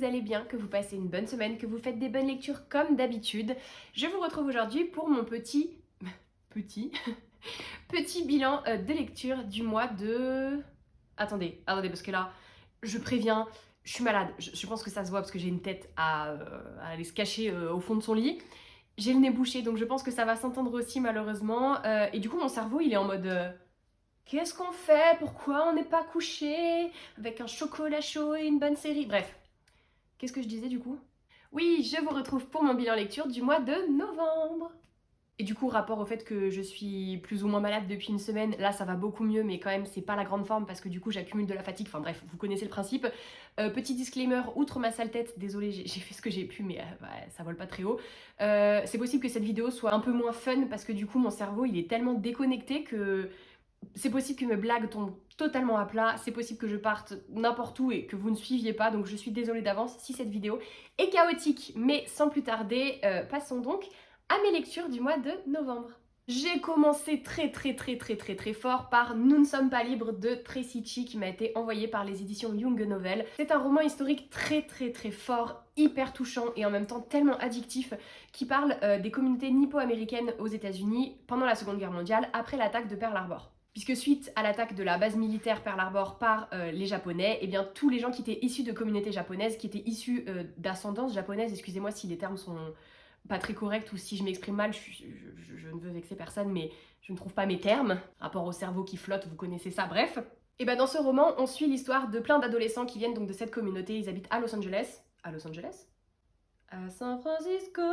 vous allez bien, que vous passez une bonne semaine, que vous faites des bonnes lectures comme d'habitude. Je vous retrouve aujourd'hui pour mon petit bilan de lecture du mois de... Attendez, parce que là, je préviens, je suis malade. Je pense que ça se voit parce que j'ai une tête à aller se cacher au fond de son lit. J'ai le nez bouché, donc je pense que ça va s'entendre aussi malheureusement. Et du coup, mon cerveau, il est en mode... qu'est-ce qu'on fait? Pourquoi on n'est pas couché? Avec un chocolat chaud et une bonne série. Bref, qu'est-ce que je disais du coup? Oui, je vous retrouve pour mon bilan lecture du mois de novembre. Et du coup, rapport au fait que je suis plus ou moins malade depuis une semaine, là ça va beaucoup mieux, mais quand même c'est pas la grande forme parce que du coup j'accumule de la fatigue, enfin bref, vous connaissez le principe. Petit disclaimer, outre ma sale tête, désolée, j'ai fait ce que j'ai pu, mais ouais, ça vole pas très haut. C'est possible que cette vidéo soit un peu moins fun parce que du coup mon cerveau il est tellement déconnecté que c'est possible que mes blagues tombent totalement à plat, c'est possible que je parte n'importe où et que vous ne suiviez pas, donc je suis désolée d'avance si cette vidéo est chaotique. Mais sans plus tarder, passons donc à mes lectures du mois de novembre. J'ai commencé très fort par Nous ne sommes pas libres de Tracy Chee qui m'a été envoyé par les éditions Young Novel. C'est un roman historique très fort, hyper touchant et en même temps tellement addictif qui parle des communautés nippo-américaines aux États-Unis pendant la Seconde Guerre mondiale après l'attaque de Pearl Harbor. Puisque suite à l'attaque de la base militaire Pearl Harbor par les Japonais, eh bien tous les gens qui étaient issus de communautés japonaises, qui étaient issus d'ascendance japonaise, excusez-moi si les termes sont pas très corrects ou si je m'exprime mal, je ne veux vexer personne, mais je ne trouve pas mes termes, rapport au cerveau qui flotte, vous connaissez ça, bref. Et bien dans ce roman, on suit l'histoire de plein d'adolescents qui viennent donc de cette communauté, ils habitent à Los Angeles. À Los Angeles? À San Francisco.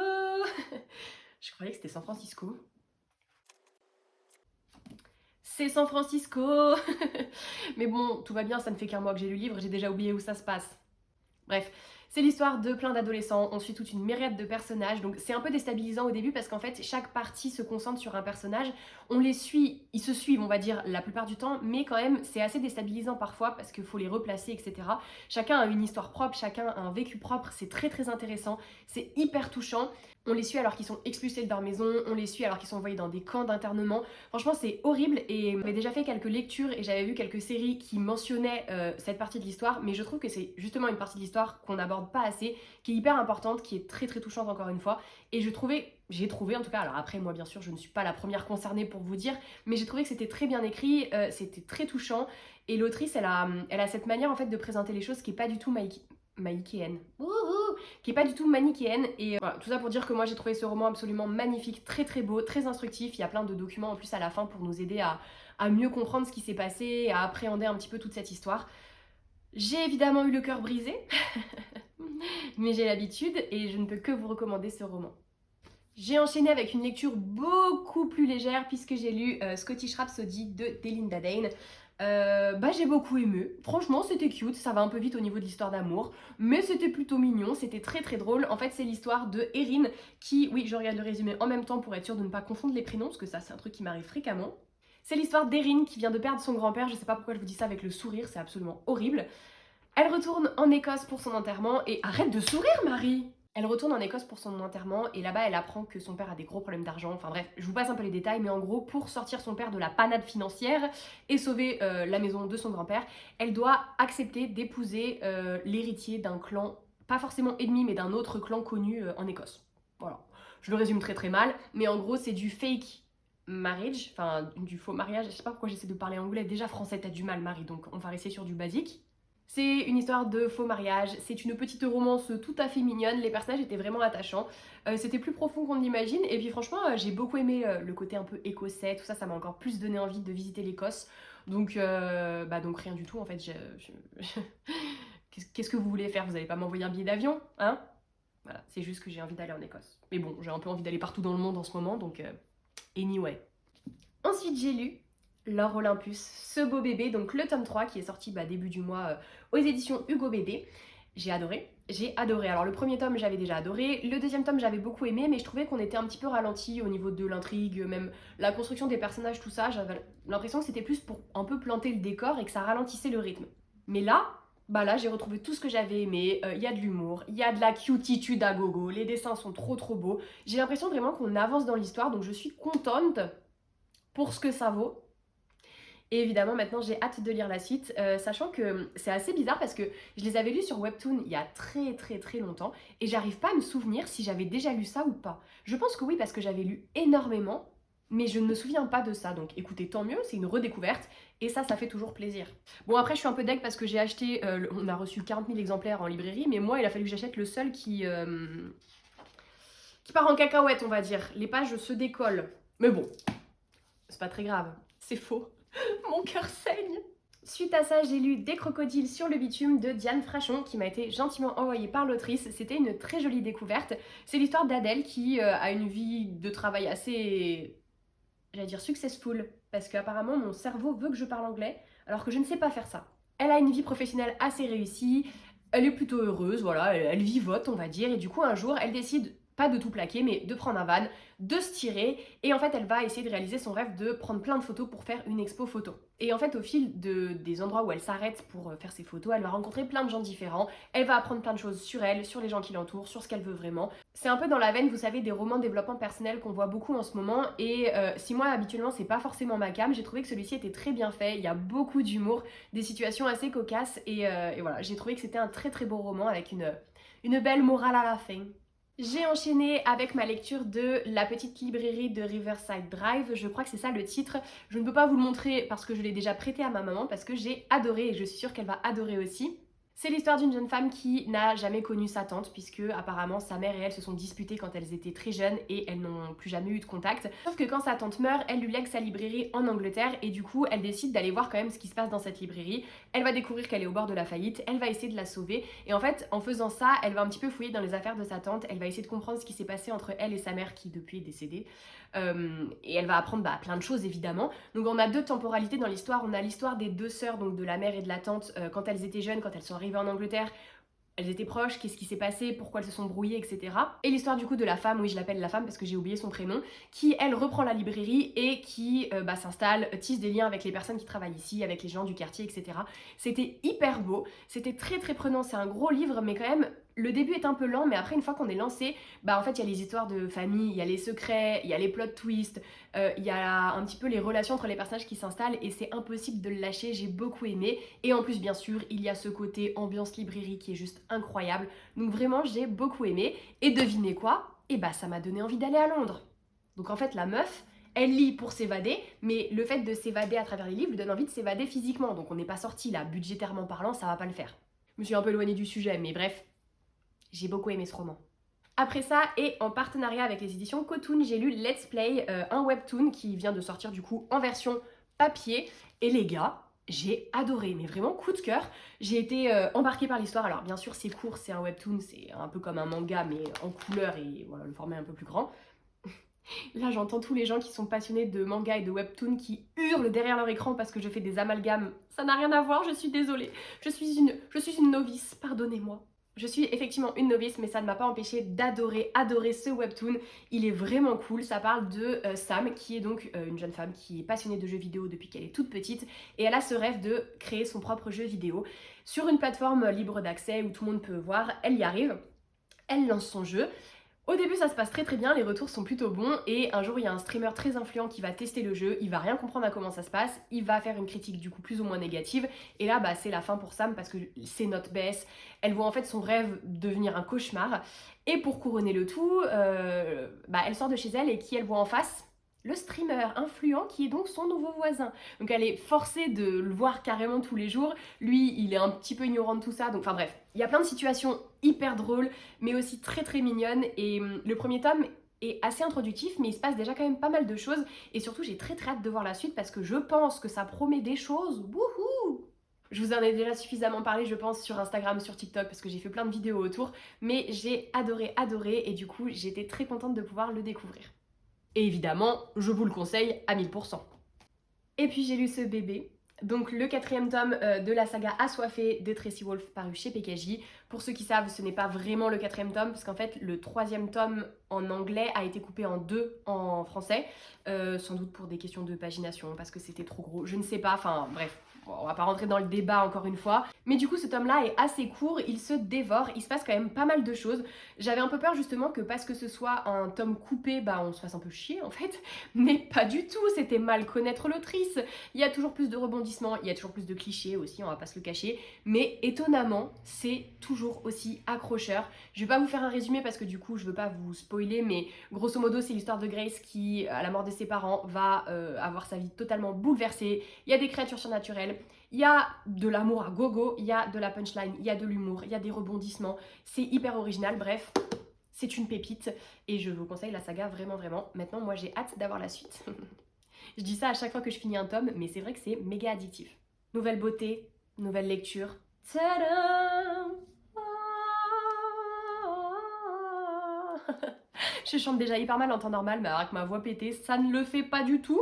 Je croyais que c'était San Francisco. C'est San Francisco. Mais bon, tout va bien, ça ne fait qu'un mois que j'ai lu le livre, j'ai déjà oublié où ça se passe. Bref, c'est l'histoire de plein d'adolescents, on suit toute une myriade de personnages, donc c'est un peu déstabilisant au début parce qu'en fait chaque partie se concentre sur un personnage, on les suit, ils se suivent on va dire la plupart du temps, mais quand même c'est assez déstabilisant parfois parce qu'il faut les replacer etc. Chacun a une histoire propre, chacun a un vécu propre, c'est très intéressant, c'est hyper touchant. On les suit alors qu'ils sont expulsés de leur maison, on les suit alors qu'ils sont envoyés dans des camps d'internement. Franchement, c'est horrible et j'avais déjà fait quelques lectures et j'avais vu quelques séries qui mentionnaient cette partie de l'histoire, mais je trouve que c'est justement une partie de l'histoire qu'on n'aborde pas assez, qui est hyper importante, qui est très touchante encore une fois. Et j'ai trouvé en tout cas, alors après moi bien sûr je ne suis pas la première concernée pour vous dire, mais j'ai trouvé que c'était très bien écrit, c'était très touchant et l'autrice elle a cette manière en fait de présenter les choses qui est pas du tout manichéenne. Qui est pas du tout manichéenne et voilà, tout ça pour dire que moi j'ai trouvé ce roman absolument magnifique, très beau, très instructif, il y a plein de documents en plus à la fin pour nous aider à mieux comprendre ce qui s'est passé, à appréhender un petit peu toute cette histoire. J'ai évidemment eu le cœur brisé, mais j'ai l'habitude et je ne peux que vous recommander ce roman. J'ai enchaîné avec une lecture beaucoup plus légère puisque j'ai lu Scottish Rhapsody de Delinda Dane. J'ai beaucoup aimé, franchement c'était cute, ça va un peu vite au niveau de l'histoire d'amour, mais c'était plutôt mignon, c'était très drôle. En fait c'est l'histoire de Erin qui, oui je regarde le résumé en même temps pour être sûre de ne pas confondre les prénoms, parce que ça c'est un truc qui m'arrive fréquemment. C'est l'histoire d'Erin qui vient de perdre son grand-père, je sais pas pourquoi je vous dis ça avec le sourire, c'est absolument horrible. Elle retourne en Écosse pour son enterrement et... Arrête de sourire Marie! Elle retourne en Écosse pour son enterrement et là-bas elle apprend que son père a des gros problèmes d'argent. Enfin bref, je vous passe un peu les détails, mais en gros pour sortir son père de la panade financière et sauver la maison de son grand-père, elle doit accepter d'épouser l'héritier d'un clan, pas forcément ennemi, mais d'un autre clan connu en Écosse. Voilà, je le résume très mal, mais en gros c'est du fake marriage, enfin du faux mariage. Je sais pas pourquoi j'essaie de parler anglais, déjà français t'as du mal Marie, donc on va rester sur du basique. C'est une histoire de faux mariage, c'est une petite romance tout à fait mignonne, les personnages étaient vraiment attachants, c'était plus profond qu'on ne l'imagine, et puis franchement j'ai beaucoup aimé le côté un peu écossais, tout ça, ça m'a encore plus donné envie de visiter l'Écosse, donc rien du tout en fait, qu'est-ce que vous voulez faire? Vous n'allez pas m'envoyer un billet d'avion, hein? Voilà, c'est juste que j'ai envie d'aller en Écosse. Mais bon, j'ai un peu envie d'aller partout dans le monde en ce moment, donc anyway. Ensuite j'ai lu L'Or Olympus, ce beau bébé, donc le tome 3 qui est sorti début du mois aux éditions Hugo BD. J'ai adoré. Alors le premier tome j'avais déjà adoré, le deuxième tome j'avais beaucoup aimé, mais je trouvais qu'on était un petit peu ralenti au niveau de l'intrigue, même la construction des personnages, tout ça, j'avais l'impression que c'était plus pour un peu planter le décor et que ça ralentissait le rythme. Mais là j'ai retrouvé tout ce que j'avais aimé, il y a de l'humour, il y a de la cutitude à gogo, les dessins sont trop beaux, j'ai l'impression vraiment qu'on avance dans l'histoire, donc je suis contente pour ce que ça vaut. Et évidemment, maintenant, j'ai hâte de lire la suite, sachant que c'est assez bizarre parce que je les avais lus sur Webtoon il y a très très très longtemps et j'arrive pas à me souvenir si j'avais déjà lu ça ou pas. Je pense que oui parce que j'avais lu énormément, mais je ne me souviens pas de ça. Donc écoutez, tant mieux, c'est une redécouverte et ça fait toujours plaisir. Bon après je suis un peu deg parce que j'ai acheté, on a reçu 40 000 exemplaires en librairie, mais moi il a fallu que j'achète le seul qui part en cacahuète on va dire. Les pages se décollent. Mais bon, c'est pas très grave, c'est faux. Mon cœur saigne. Suite à ça, j'ai lu Des crocodiles sur le bitume de Diane Frachon, qui m'a été gentiment envoyée par l'autrice. C'était une très jolie découverte. C'est l'histoire d'Adèle qui a une vie de travail assez, j'allais dire successful, parce qu'apparemment mon cerveau veut que je parle anglais, alors que je ne sais pas faire ça. Elle a une vie professionnelle assez réussie, elle est plutôt heureuse, voilà, elle vivote on va dire, et du coup un jour elle décide pas de tout plaquer, mais de prendre un van, de se tirer, et en fait elle va essayer de réaliser son rêve de prendre plein de photos pour faire une expo photo. Et en fait au fil des endroits où elle s'arrête pour faire ses photos, elle va rencontrer plein de gens différents, elle va apprendre plein de choses sur elle, sur les gens qui l'entourent, sur ce qu'elle veut vraiment. C'est un peu dans la veine, vous savez, des romans de développement personnel qu'on voit beaucoup en ce moment, et si moi habituellement c'est pas forcément ma came, j'ai trouvé que celui-ci était très bien fait, il y a beaucoup d'humour, des situations assez cocasses, et voilà, j'ai trouvé que c'était un très très beau roman avec une belle morale à la fin. J'ai enchaîné avec ma lecture de La petite librairie de Riverside Drive, je crois que c'est ça le titre. Je ne peux pas vous le montrer parce que je l'ai déjà prêté à ma maman parce que j'ai adoré et je suis sûre qu'elle va adorer aussi. C'est l'histoire d'une jeune femme qui n'a jamais connu sa tante puisque apparemment sa mère et elle se sont disputées quand elles étaient très jeunes et elles n'ont plus jamais eu de contact. Sauf que quand sa tante meurt, elle lui lègue sa librairie en Angleterre et du coup elle décide d'aller voir quand même ce qui se passe dans cette librairie. Elle va découvrir qu'elle est au bord de la faillite, elle va essayer de la sauver et en fait en faisant ça, elle va un petit peu fouiller dans les affaires de sa tante, elle va essayer de comprendre ce qui s'est passé entre elle et sa mère qui depuis est décédée. Et elle va apprendre plein de choses évidemment. Donc on a deux temporalités dans l'histoire, on a l'histoire des deux sœurs, donc de la mère et de la tante quand elles étaient jeunes, quand elles sont arrivées en Angleterre. Elles étaient proches, qu'est-ce qui s'est passé, pourquoi elles se sont brouillées, etc. Et l'histoire du coup de la femme, oui je l'appelle la femme parce que j'ai oublié son prénom, qui elle reprend la librairie et qui s'installe, tisse des liens avec les personnes qui travaillent ici, avec les gens du quartier, etc. C'était hyper beau, c'était très très prenant, c'est un gros livre mais quand même le début est un peu lent mais après une fois qu'on est lancé, en fait il y a les histoires de famille, il y a les secrets, il y a les plot twists, il y a un petit peu les relations entre les personnages qui s'installent et c'est impossible de le lâcher, j'ai beaucoup aimé. Et en plus bien sûr il y a ce côté ambiance librairie qui est juste incroyable, donc vraiment j'ai beaucoup aimé. Et devinez quoi, ça m'a donné envie d'aller à Londres. Donc en fait la meuf, elle lit pour s'évader, mais le fait de s'évader à travers les livres lui donne envie de s'évader physiquement, donc on n'est pas sorti là, budgétairement parlant ça va pas le faire. Je me suis un peu éloignée du sujet mais bref, j'ai beaucoup aimé ce roman. Après ça, et en partenariat avec les éditions Cotoon, j'ai lu Let's Play, un webtoon qui vient de sortir du coup en version papier. Et les gars, j'ai adoré, mais vraiment coup de cœur. J'ai été embarquée par l'histoire. Alors bien sûr c'est court, c'est un webtoon, c'est un peu comme un manga mais en couleur et voilà, le format est un peu plus grand. Là j'entends tous les gens qui sont passionnés de manga et de webtoon qui hurlent derrière leur écran parce que je fais des amalgames. Ça n'a rien à voir, je suis désolée. Je suis une novice, pardonnez-moi. Je suis effectivement une novice, mais ça ne m'a pas empêché d'adorer ce webtoon. Il est vraiment cool. Ça parle de Sam, qui est donc une jeune femme qui est passionnée de jeux vidéo depuis qu'elle est toute petite. Et elle a ce rêve de créer son propre jeu vidéo sur une plateforme libre d'accès où tout le monde peut voir. Elle y arrive. Elle lance son jeu. Au début ça se passe très très bien, les retours sont plutôt bons et un jour il y a un streamer très influent qui va tester le jeu, il va rien comprendre à comment ça se passe, il va faire une critique du coup plus ou moins négative et là c'est la fin pour Sam parce que ses notes baissent, elle voit en fait son rêve devenir un cauchemar et pour couronner le tout, elle sort de chez elle et qui elle voit en face ? Le streamer influent qui est donc son nouveau voisin. Donc elle est forcée de le voir carrément tous les jours. Lui, il est un petit peu ignorant de tout ça. Donc enfin bref, il y a plein de situations hyper drôles, mais aussi très très mignonnes. Et le premier tome est assez introductif, mais il se passe déjà quand même pas mal de choses. Et surtout, j'ai très très hâte de voir la suite parce que je pense que ça promet des choses. Wouhou! Je vous en ai déjà suffisamment parlé, je pense, sur Instagram, sur TikTok, parce que j'ai fait plein de vidéos autour. Mais j'ai adoré, et du coup, j'étais très contente de pouvoir le découvrir. Et évidemment, je vous le conseille à 1000%. Et puis j'ai lu ce bébé, donc le 4e tome de la saga Assoiffée de Tracy Wolff paru chez PKJ. Pour ceux qui savent, ce n'est pas vraiment le 4e tome, parce qu'en fait, le 3e tome en anglais a été coupé en 2 en français, sans doute pour des questions de pagination, parce que c'était trop gros, je ne sais pas, enfin bref. Bon, on va pas rentrer dans le débat encore une fois. Mais du coup, ce tome-là est assez court, il se dévore, il se passe quand même pas mal de choses. J'avais un peu peur justement que parce que ce soit un tome coupé, bah on se fasse un peu chier en fait. Mais pas du tout, c'était mal connaître l'autrice. Il y a toujours plus de rebondissements, il y a toujours plus de clichés aussi, on va pas se le cacher. Mais étonnamment, c'est toujours aussi accrocheur. Je vais pas vous faire un résumé parce que du coup, je veux pas vous spoiler, mais grosso modo, c'est l'histoire de Grace qui, à la mort de ses parents, va avoir sa vie totalement bouleversée. Il y a des créatures surnaturelles. Il y a de l'amour à gogo, il y a de la punchline, il y a de l'humour, il y a des rebondissements. C'est hyper original, bref, c'est une pépite. Et je vous conseille la saga vraiment, vraiment. Maintenant, moi, j'ai hâte d'avoir la suite. Je dis ça à chaque fois que je finis un tome, mais c'est vrai que c'est méga addictif. Nouvelle beauté, nouvelle lecture. Tadam! Je chante déjà hyper mal en temps normal, mais avec ma voix pétée, ça ne le fait pas du tout.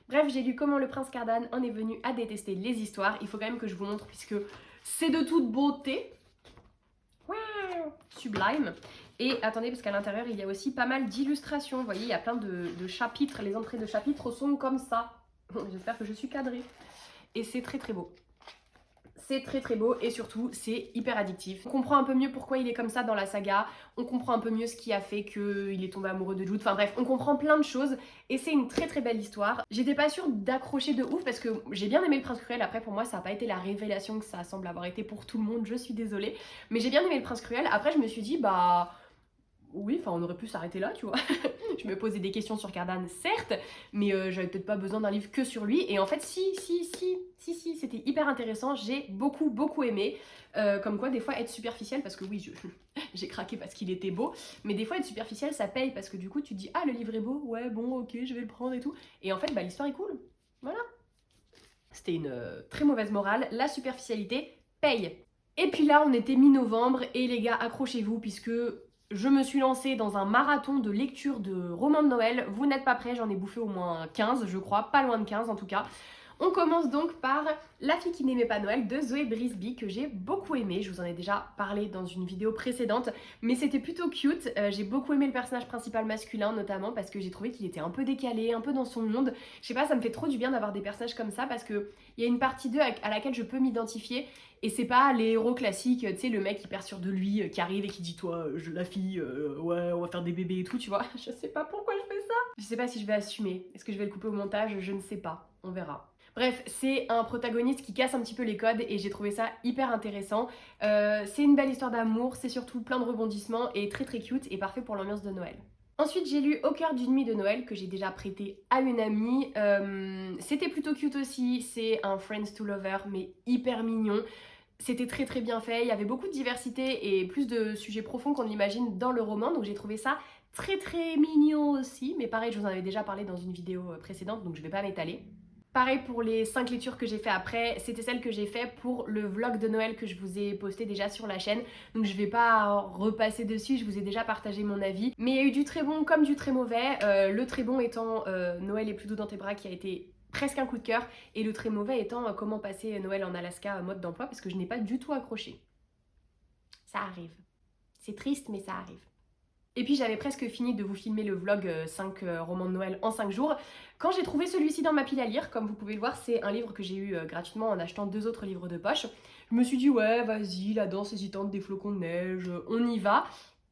Bref, j'ai lu Comment le prince Cardan en est venu à détester les histoires. Il faut quand même que je vous montre puisque c'est de toute beauté. Sublime. Et attendez, parce qu'à l'intérieur, il y a aussi pas mal d'illustrations. Vous voyez, il y a plein de chapitres. Les entrées de chapitres sont comme ça. J'espère que je suis cadrée. Et c'est très très beau. C'est très très beau et surtout c'est hyper addictif. On comprend un peu mieux pourquoi il est comme ça dans la saga, on comprend un peu mieux ce qui a fait qu'il est tombé amoureux de Jude, enfin bref, on comprend plein de choses et c'est une très très belle histoire. J'étais pas sûre d'accrocher de ouf parce que j'ai bien aimé Le Prince Cruel, après pour moi ça n'a pas été la révélation que ça semble avoir été pour tout le monde, je suis désolée, mais j'ai bien aimé Le Prince Cruel, après je me suis dit bah... Oui, enfin on aurait pu s'arrêter là, tu vois. Je me posais des questions sur Cardan, certes, mais j'avais peut-être pas besoin d'un livre que sur lui. Et en fait, si, c'était hyper intéressant. J'ai beaucoup aimé. Comme quoi, des fois, être superficiel, parce que oui, j'ai craqué parce qu'il était beau, mais des fois, être superficiel, ça paye, parce que du coup, tu te dis, ah, le livre est beau, ouais, bon, ok, je vais le prendre et tout. Et en fait, bah, l'histoire est cool. Voilà. C'était une très mauvaise morale. La superficialité paye. Et puis là, on était mi-novembre, et les gars, accrochez-vous, puisque... je me suis lancée dans un marathon de lecture de romans de Noël. Vous n'êtes pas prêts, j'en ai bouffé au moins 15, je crois, pas loin de 15 en tout cas. On commence donc par La fille qui n'aimait pas Noël de Zoé Brisby, que j'ai beaucoup aimé. Je vous en ai déjà parlé dans une vidéo précédente, mais c'était plutôt cute. J'ai beaucoup aimé le personnage principal masculin, notamment parce que j'ai trouvé qu'il était un peu décalé, un peu dans son monde. Je sais pas, ça me fait trop du bien d'avoir des personnages comme ça, parce qu'il y a une partie d'eux à laquelle je peux m'identifier. Et c'est pas les héros classiques, tu sais, le mec hyper sûr de lui qui arrive et qui dit toi, la fille, ouais, on va faire des bébés et tout, tu vois. Je sais pas pourquoi je fais ça. Je sais pas si je vais assumer. Est-ce que je vais le couper au montage? Je ne sais pas. On verra. Bref, c'est un protagoniste qui casse un petit peu les codes et j'ai trouvé ça hyper intéressant. C'est une belle histoire d'amour, c'est surtout plein de rebondissements et très très cute et parfait pour l'ambiance de Noël. Ensuite, j'ai lu Au cœur d'une nuit de Noël que j'ai déjà prêté à une amie. C'était plutôt cute aussi, c'est un Friends to Lover mais hyper mignon. C'était très très bien fait, il y avait beaucoup de diversité et plus de sujets profonds qu'on imagine dans le roman, donc j'ai trouvé ça très très mignon aussi, mais pareil, je vous en avais déjà parlé dans une vidéo précédente, donc je vais pas m'étaler. Pareil pour les 5 lectures que j'ai fait après, c'était celles que j'ai fait pour le vlog de Noël que je vous ai posté déjà sur la chaîne. Donc je vais pas repasser dessus, je vous ai déjà partagé mon avis. Mais il y a eu du très bon comme du très mauvais. Le très bon étant Noël est plus doux dans tes bras qui a été presque un coup de cœur. Et le très mauvais étant comment passer Noël en Alaska mode d'emploi parce que je n'ai pas du tout accroché. Ça arrive. C'est triste mais ça arrive. Et puis j'avais presque fini de vous filmer le vlog 5 romans de Noël en 5 jours. Quand j'ai trouvé celui-ci dans ma pile à lire, comme vous pouvez le voir, c'est un livre que j'ai eu gratuitement en achetant 2 autres livres de poche. Je me suis dit ouais vas-y, la danse hésitante des flocons de neige, on y va.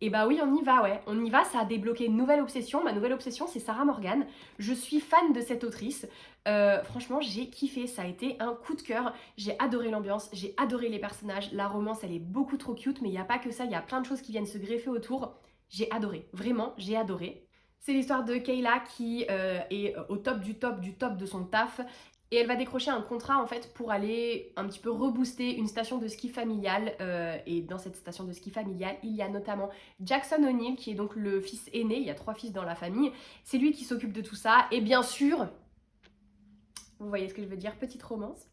Et bah oui, on y va, ouais, on y va, ça a débloqué une nouvelle obsession. Ma nouvelle obsession, c'est Sarah Morgan. Je suis fan de cette autrice. Franchement, j'ai kiffé, ça a été un coup de cœur. J'ai adoré l'ambiance, j'ai adoré les personnages. La romance, elle est beaucoup trop cute, mais il n'y a pas que ça, il y a plein de choses qui viennent se greffer autour. J'ai adoré, vraiment, j'ai adoré. C'est l'histoire de Kayla qui est au top du top du top de son taf. Et elle va décrocher un contrat en fait pour aller un petit peu rebooster une station de ski familiale. Et dans cette station de ski familiale, il y a notamment Jackson O'Neill qui est donc le fils aîné. Il y a 3 fils dans la famille. C'est lui qui s'occupe de tout ça. Et bien sûr, vous voyez ce que je veux dire, petite romance.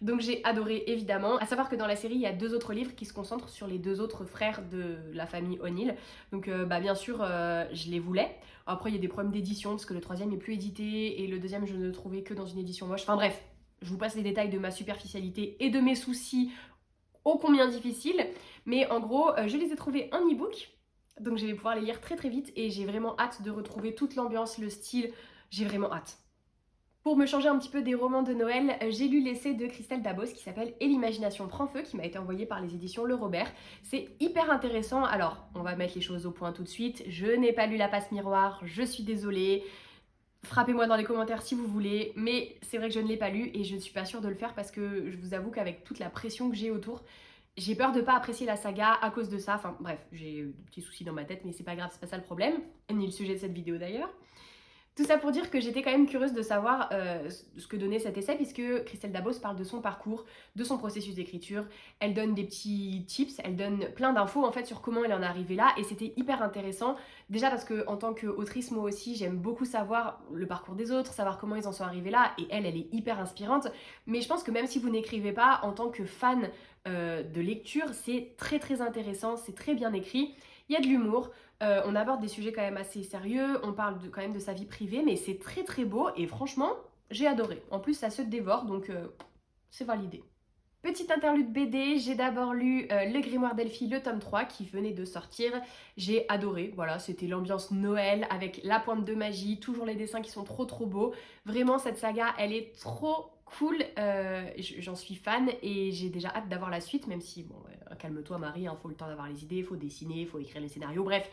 Donc j'ai adoré évidemment, à savoir que dans la série il y a 2 autres livres qui se concentrent sur les 2 autres frères de la famille O'Neill. Donc bah bien sûr je les voulais. Après il y a des problèmes d'édition parce que le 3e n'est plus édité et le 2e je ne le trouvais que dans une édition moche. Enfin bref, je vous passe les détails de ma superficialité et de mes soucis ô combien difficiles, mais en gros, je les ai trouvés en e-book, donc je vais pouvoir les lire très très vite et j'ai vraiment hâte de retrouver toute l'ambiance, le style, j'ai vraiment hâte. Pour me changer un petit peu des romans de Noël, j'ai lu l'essai de Christelle Dabos qui s'appelle Et l'imagination prend feu, qui m'a été envoyé par les éditions Le Robert. C'est hyper intéressant. Alors, on va mettre les choses au point tout de suite. Je n'ai pas lu La Passe Miroir, je suis désolée. Frappez-moi dans les commentaires si vous voulez, mais c'est vrai que je ne l'ai pas lu et je ne suis pas sûre de le faire parce que je vous avoue qu'avec toute la pression que j'ai autour, j'ai peur de pas apprécier la saga à cause de ça. Enfin bref, j'ai des petits soucis dans ma tête, mais c'est pas grave, c'est pas ça le problème, ni le sujet de cette vidéo d'ailleurs. Tout ça pour dire que j'étais quand même curieuse de savoir ce que donnait cet essai, puisque Christelle Dabos parle de son parcours, de son processus d'écriture, elle donne des petits tips, elle donne plein d'infos en fait sur comment elle en est arrivée là, et c'était hyper intéressant, déjà parce que en tant qu'autrice moi aussi j'aime beaucoup savoir le parcours des autres, savoir comment ils en sont arrivés là, et elle est hyper inspirante, mais je pense que même si vous n'écrivez pas, en tant que fan de lecture, c'est très très intéressant, c'est très bien écrit, il y a de l'humour, on aborde des sujets quand même assez sérieux, on parle quand même de sa vie privée, mais c'est très très beau et franchement, j'ai adoré. En plus, ça se dévore, donc c'est validé. Petite interlude BD, j'ai d'abord lu Le Grimoire d'Elphie, le tome 3 qui venait de sortir. J'ai adoré, voilà, c'était l'ambiance Noël avec la pointe de magie, toujours les dessins qui sont trop trop beaux. Vraiment, cette saga, elle est trop cool, j'en suis fan et j'ai déjà hâte d'avoir la suite, même si, bon, calme-toi Marie, faut le temps d'avoir les idées, faut dessiner, faut écrire les scénarios, bref.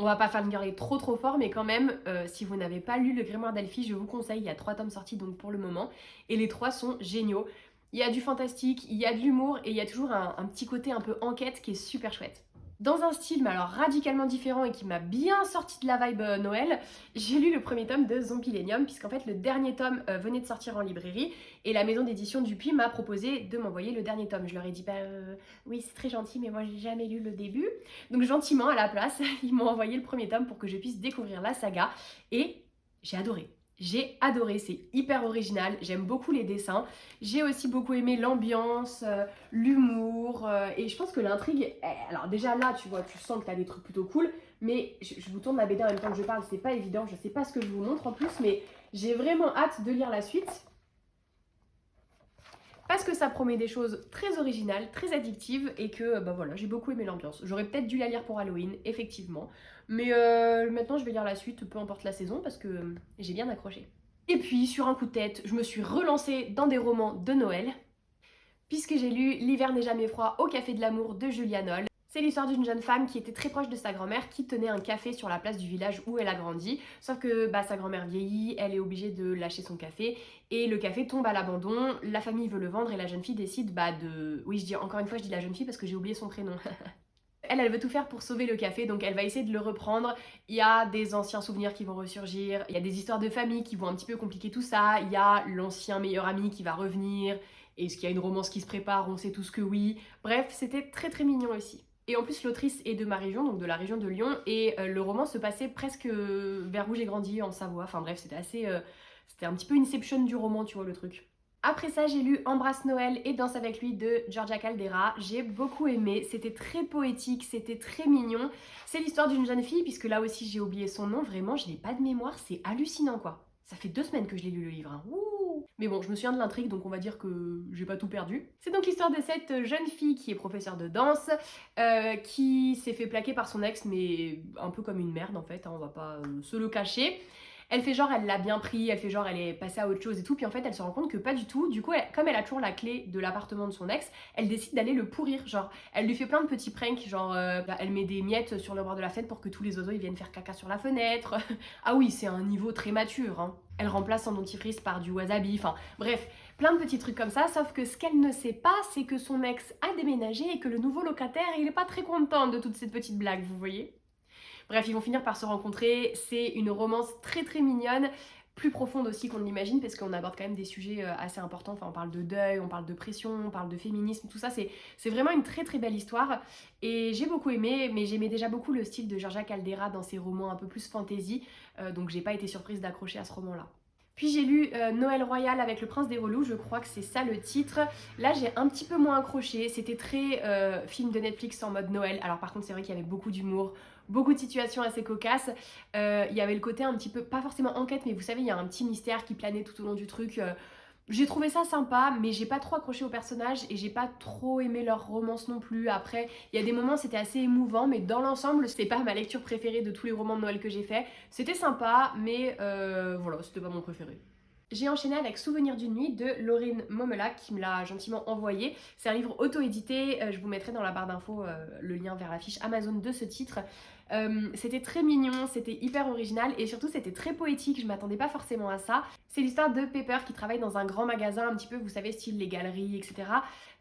On va pas fangirler trop trop fort, mais quand même, si vous n'avez pas lu Le Grimoire d'Elphie, je vous conseille, il y a 3 tomes sortis donc pour le moment, et les 3 sont géniaux. Il y a du fantastique, il y a de l'humour et il y a toujours un petit côté un peu enquête qui est super chouette. Dans un style mais alors radicalement différent et qui m'a bien sorti de la vibe Noël, j'ai lu le premier tome de Zombielénium puisqu'en fait le dernier tome venait de sortir en librairie et la maison d'édition Dupuis m'a proposé de m'envoyer le dernier tome. Je leur ai dit oui c'est très gentil mais moi j'ai jamais lu le début. Donc gentiment à la place ils m'ont envoyé le premier tome pour que je puisse découvrir la saga et j'ai adoré. J'ai adoré, c'est hyper original, j'aime beaucoup les dessins. J'ai aussi beaucoup aimé l'ambiance, l'humour, et je pense que l'intrigue... Alors déjà là, tu vois, tu sens que t'as des trucs plutôt cool, mais je vous tourne la BD en même temps que je parle, c'est pas évident, je sais pas ce que je vous montre en plus, mais j'ai vraiment hâte de lire la suite. Parce que ça promet des choses très originales, très addictives et que bah voilà, j'ai beaucoup aimé l'ambiance. J'aurais peut-être dû la lire pour Halloween, effectivement. Mais maintenant je vais lire la suite, peu importe la saison, parce que j'ai bien accroché. Et puis sur un coup de tête, je me suis relancée dans des romans de Noël, puisque j'ai lu L'hiver n'est jamais froid au café de l'amour de Julia Knoll. C'est l'histoire d'une jeune femme qui était très proche de sa grand-mère qui tenait un café sur la place du village où elle a grandi. Sauf que sa grand-mère vieillit, elle est obligée de lâcher son café et le café tombe à l'abandon. La famille veut le vendre et la jeune fille décide de... Oui, encore une fois, je dis la jeune fille parce que j'ai oublié son prénom. Elle veut tout faire pour sauver le café, donc elle va essayer de le reprendre. Il y a des anciens souvenirs qui vont ressurgir, il y a des histoires de famille qui vont un petit peu compliquer tout ça, il y a l'ancien meilleur ami qui va revenir, est-ce qu'il y a une romance qui se prépare, on sait tous que oui. Bref, c'était très très mignon aussi. Et en plus, l'autrice est de ma région, donc de la région de Lyon, et le roman se passait presque vers où j'ai grandi, en Savoie. Enfin bref, c'était assez... c'était un petit peu Inception du roman, tu vois, le truc. Après ça, j'ai lu Embrasse Noël et Danse avec lui de Georgia Caldera. J'ai beaucoup aimé, c'était très poétique, c'était très mignon. C'est l'histoire d'une jeune fille, puisque là aussi j'ai oublié son nom, vraiment, je n'ai pas de mémoire, c'est hallucinant quoi. Ça fait 2 semaines que je l'ai lu le livre, hein. Ouh. Mais bon, je me souviens de l'intrigue, donc on va dire que j'ai pas tout perdu. C'est donc l'histoire de cette jeune fille qui est professeure de danse, qui s'est fait plaquer par son ex, mais un peu comme une merde en fait, hein, on va pas se le cacher. Elle fait genre elle l'a bien pris, elle fait genre elle est passée à autre chose et tout, puis en fait elle se rend compte que pas du tout. Du coup, comme elle a toujours la clé de l'appartement de son ex, elle décide d'aller le pourrir. Genre, elle lui fait plein de petits pranks, genre elle met des miettes sur le bord de la fenêtre pour que tous les oiseaux ils viennent faire caca sur la fenêtre. Ah oui, c'est un niveau très mature, hein. Elle remplace son dentifrice par du wasabi, enfin bref, plein de petits trucs comme ça, sauf que ce qu'elle ne sait pas, c'est que son ex a déménagé et que le nouveau locataire, il est pas très content de toutes ces petites blagues, vous voyez. Bref, ils vont finir par se rencontrer, c'est une romance très très mignonne, plus profonde aussi qu'on ne l'imagine, parce qu'on aborde quand même des sujets assez importants, enfin on parle de deuil, on parle de pression, on parle de féminisme, tout ça, c'est vraiment une très très belle histoire, et j'ai beaucoup aimé, mais j'aimais déjà beaucoup le style de Georgia Caldera dans ses romans un peu plus fantasy, donc j'ai pas été surprise d'accrocher à ce roman-là. Puis j'ai lu Noël Royal avec le Prince des Relous, je crois que c'est ça le titre. Là j'ai un petit peu moins accroché, c'était très film de Netflix en mode Noël. Alors par contre c'est vrai qu'il y avait beaucoup d'humour, beaucoup de situations assez cocasses. Il y avait le côté un petit peu, pas forcément enquête, mais vous savez il y a un petit mystère qui planait tout au long du truc. J'ai trouvé ça sympa, mais j'ai pas trop accroché aux personnages et j'ai pas trop aimé leur romance non plus. Après, il y a des moments c'était assez émouvant, mais dans l'ensemble, c'est pas ma lecture préférée de tous les romans de Noël que j'ai fait. C'était sympa, mais voilà, c'était pas mon préféré. J'ai enchaîné avec Souvenir d'une nuit de Laurine Momela qui me l'a gentiment envoyé. C'est un livre auto-édité, je vous mettrai dans la barre d'infos le lien vers la fiche Amazon de ce titre. C'était très mignon, c'était hyper original et surtout c'était très poétique, je m'attendais pas forcément à ça. C'est l'histoire de Pepper qui travaille dans un grand magasin un petit peu, vous savez, style les galeries, etc.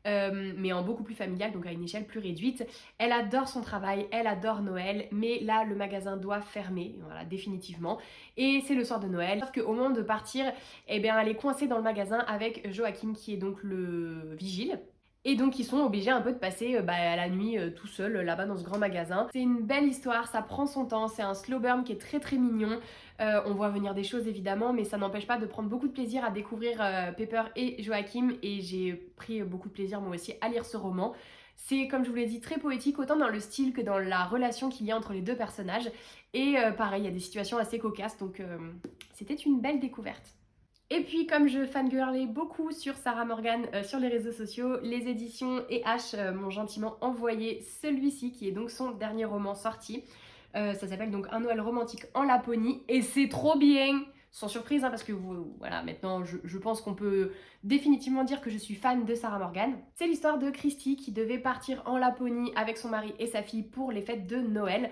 Mais en beaucoup plus familial, donc à une échelle plus réduite. Elle adore son travail, elle adore Noël, mais là le magasin doit fermer, voilà, définitivement. Et c'est le soir de Noël, sauf qu'au moment de partir, eh bien, elle est coincée dans le magasin avec Joachim qui est donc le vigile. Et donc ils sont obligés un peu de passer la nuit tout seul là-bas dans ce grand magasin. C'est une belle histoire, ça prend son temps, c'est un slow burn qui est très très mignon. On voit venir des choses évidemment, mais ça n'empêche pas de prendre beaucoup de plaisir à découvrir Pepper et Joachim. Et j'ai pris beaucoup de plaisir moi aussi à lire ce roman. C'est, comme je vous l'ai dit, très poétique, autant dans le style que dans la relation qu'il y a entre les deux personnages. Et pareil, il y a des situations assez cocasses, donc c'était une belle découverte. Et puis comme je fangirlais beaucoup sur Sarah Morgan sur les réseaux sociaux, les éditions EH m'ont gentiment envoyé celui-ci qui est donc son dernier roman sorti. Ça s'appelle donc Un Noël romantique en Laponie et c'est trop bien. Sans surprise parce que voilà, maintenant je pense qu'on peut définitivement dire que je suis fan de Sarah Morgan. C'est l'histoire de Christy qui devait partir en Laponie avec son mari et sa fille pour les fêtes de Noël.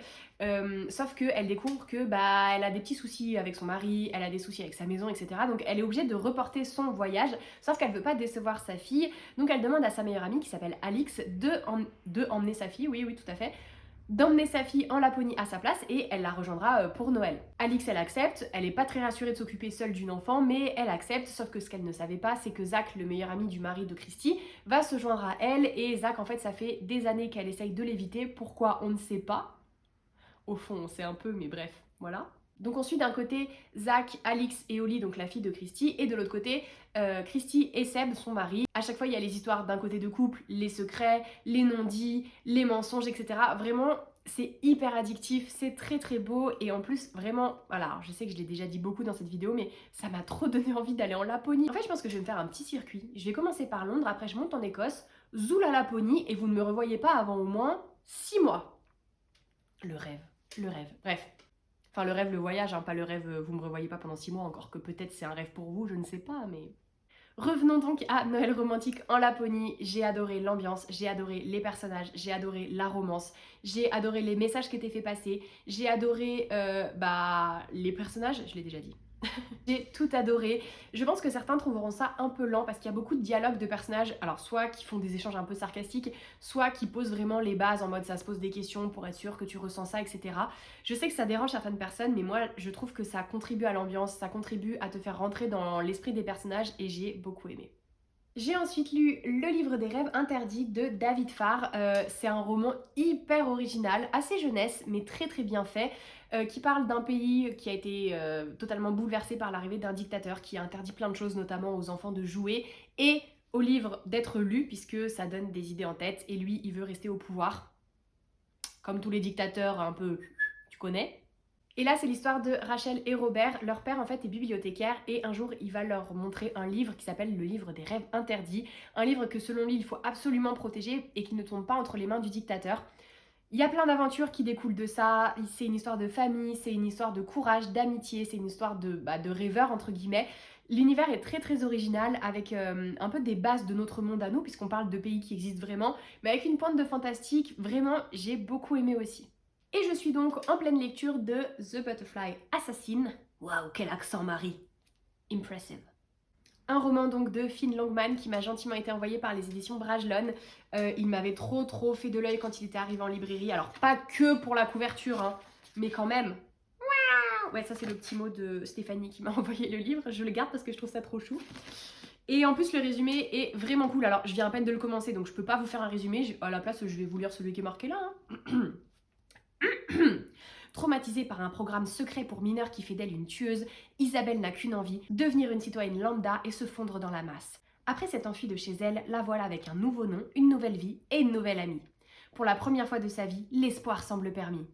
Sauf qu'elle découvre que elle a des petits soucis avec son mari, elle a des soucis avec sa maison, etc. Donc elle est obligée de reporter son voyage, sauf qu'elle veut pas décevoir sa fille. Donc elle demande à sa meilleure amie qui s'appelle Alix de emmener sa fille, oui tout à fait, d'emmener sa fille en Laponie à sa place et elle la rejoindra pour Noël. Alix elle accepte, elle est pas très rassurée de s'occuper seule d'une enfant mais elle accepte, sauf que ce qu'elle ne savait pas c'est que Zach, le meilleur ami du mari de Christy, va se joindre à elle et Zach en fait ça fait des années qu'elle essaye de l'éviter, pourquoi on ne sait pas. Au fond on sait un peu mais bref, voilà. Donc on suit d'un côté Zach, Alix et Holly, donc la fille de Christy, et de l'autre côté Christy et Seb, son mari. À chaque fois il y a les histoires d'un côté de couple, les secrets, les non-dits, les mensonges, etc. Vraiment c'est hyper addictif, c'est très très beau et en plus vraiment, voilà, je sais que je l'ai déjà dit beaucoup dans cette vidéo mais ça m'a trop donné envie d'aller en Laponie. En fait je pense que je vais me faire un petit circuit, je vais commencer par Londres, après je monte en Écosse, zou la Laponie et vous ne me revoyez pas avant au moins 6 mois. Le rêve, bref. Enfin, le rêve, le voyage, hein, pas le rêve, vous me revoyez pas pendant 6 mois, encore que peut-être c'est un rêve pour vous, je ne sais pas, mais... Revenons donc à Noël romantique en Laponie. J'ai adoré l'ambiance, j'ai adoré les personnages, j'ai adoré la romance, j'ai adoré les messages qui étaient faits passer, j'ai adoré les personnages, je l'ai déjà dit. J'ai tout adoré. Je pense que certains trouveront ça un peu lent parce qu'il y a beaucoup de dialogues de personnages, alors soit qui font des échanges un peu sarcastiques, soit qui posent vraiment les bases en mode ça se pose des questions pour être sûr que tu ressens ça, etc. Je sais que ça dérange certaines personnes, mais moi je trouve que ça contribue à l'ambiance, ça contribue à te faire rentrer dans l'esprit des personnages et j'ai beaucoup aimé. J'ai ensuite lu Le livre des rêves interdits de David Farr. C'est un roman hyper original, assez jeunesse, mais très très bien fait, qui parle d'un pays qui a été totalement bouleversé par l'arrivée d'un dictateur qui a interdit plein de choses, notamment aux enfants de jouer, et au livre d'être lu, puisque ça donne des idées en tête, et lui, il veut rester au pouvoir. Comme tous les dictateurs un peu, tu connais. Et là, c'est l'histoire de Rachel et Robert. Leur père, en fait, est bibliothécaire et un jour, il va leur montrer un livre qui s'appelle Le livre des rêves interdits. Un livre que, selon lui, il faut absolument protéger et qui ne tombe pas entre les mains du dictateur. Il y a plein d'aventures qui découlent de ça. C'est une histoire de famille, c'est une histoire de courage, d'amitié, c'est une histoire de rêveur, entre guillemets. L'univers est très très original avec un peu des bases de notre monde à nous, puisqu'on parle de pays qui existent vraiment, mais avec une pointe de fantastique. Vraiment, j'ai beaucoup aimé aussi. Et je suis donc en pleine lecture de The Butterfly Assassin. Waouh, quel accent, Marie! Impressive. Un roman donc de Finn Langman qui m'a gentiment été envoyé par les éditions Brajlon. Il m'avait trop fait de l'œil quand il était arrivé en librairie. Alors pas que pour la couverture, hein, mais quand même. Ouais, ça c'est le petit mot de Stéphanie qui m'a envoyé le livre. Je le garde parce que je trouve ça trop chou. Et en plus le résumé est vraiment cool. Alors je viens à peine de le commencer donc je peux pas vous faire un résumé. À la place je vais vous lire celui qui est marqué là. Hein. Traumatisée par un programme secret pour mineurs qui fait d'elle une tueuse, Isabelle n'a qu'une envie, devenir une citoyenne lambda et se fondre dans la masse. Après s'être enfuie de chez elle, la voilà avec un nouveau nom, une nouvelle vie et une nouvelle amie. Pour la première fois de sa vie, l'espoir semble permis.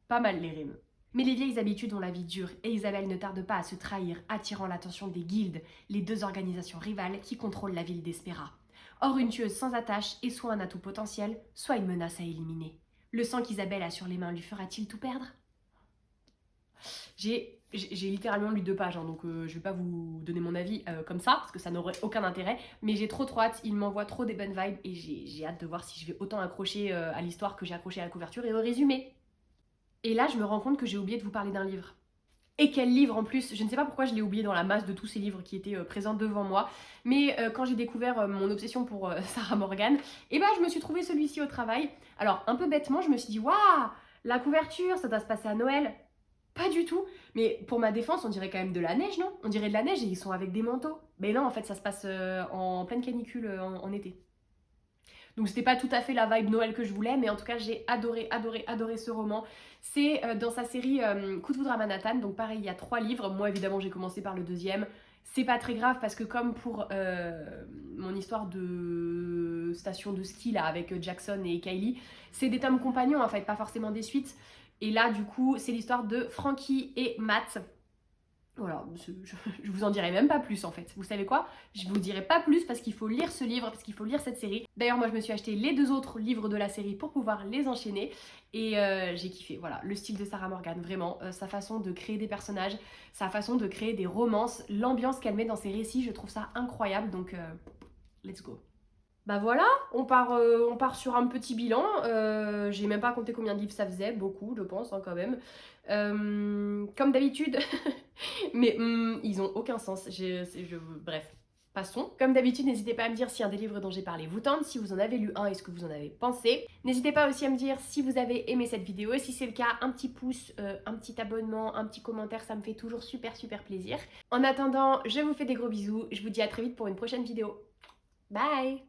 Pas mal les rimes. Mais les vieilles habitudes ont la vie dure et Isabelle ne tarde pas à se trahir, attirant l'attention des guildes, les deux organisations rivales qui contrôlent la ville d'Espera. Or, une tueuse sans attache est soit un atout potentiel, soit une menace à éliminer. Le sang qu'Isabelle a sur les mains lui fera-t-il tout perdre? J'ai littéralement lu 2 pages, hein, donc je vais pas vous donner mon avis comme ça, parce que ça n'aurait aucun intérêt, mais j'ai trop hâte, il m'envoie trop des bonnes vibes, et j'ai hâte de voir si je vais autant accrocher à l'histoire que j'ai accroché à la couverture et au résumé. Et là, je me rends compte que j'ai oublié de vous parler d'un livre. Et quel livre en plus! Je ne sais pas pourquoi je l'ai oublié dans la masse de tous ces livres qui étaient présents devant moi, mais quand j'ai découvert mon obsession pour Sarah Morgan, et ben je me suis trouvé celui-ci au travail. Alors un peu bêtement, je me suis dit waouh, la couverture, ça doit se passer à Noël. Pas du tout, mais pour ma défense, on dirait quand même de la neige, non? On dirait de la neige et ils sont avec des manteaux. Mais non, en fait, ça se passe en pleine canicule en été. Donc c'était pas tout à fait la vibe Noël que je voulais, mais en tout cas j'ai adoré, adoré, adoré ce roman. C'est dans sa série Coup de foudre à Manhattan, donc pareil, il y a 3 livres. Moi évidemment j'ai commencé par le deuxième. C'est pas très grave parce que comme pour mon histoire de station de ski là avec Jackson et Kylie, c'est des tomes compagnons en fait, pas forcément des suites. Et là du coup c'est l'histoire de Frankie et Matt. Voilà, je vous en dirai même pas plus en fait. Vous savez quoi? Je vous dirai pas plus parce qu'il faut lire ce livre, parce qu'il faut lire cette série. D'ailleurs, moi je me suis acheté les 2 autres livres de la série pour pouvoir les enchaîner et j'ai kiffé. Voilà, le style de Sarah Morgan, vraiment, sa façon de créer des personnages, sa façon de créer des romances, l'ambiance qu'elle met dans ses récits, je trouve ça incroyable donc let's go. Bah voilà, on part sur un petit bilan. J'ai même pas compté combien de livres ça faisait, beaucoup, je pense, hein, quand même. Comme d'habitude, mais ils ont aucun sens. Bref, passons. Comme d'habitude, n'hésitez pas à me dire si un des livres dont j'ai parlé vous tente, si vous en avez lu un et ce que vous en avez pensé. N'hésitez pas aussi à me dire si vous avez aimé cette vidéo. Et si c'est le cas, un petit pouce, un petit abonnement, un petit commentaire, ça me fait toujours super super plaisir. En attendant, je vous fais des gros bisous. Je vous dis à très vite pour une prochaine vidéo. Bye!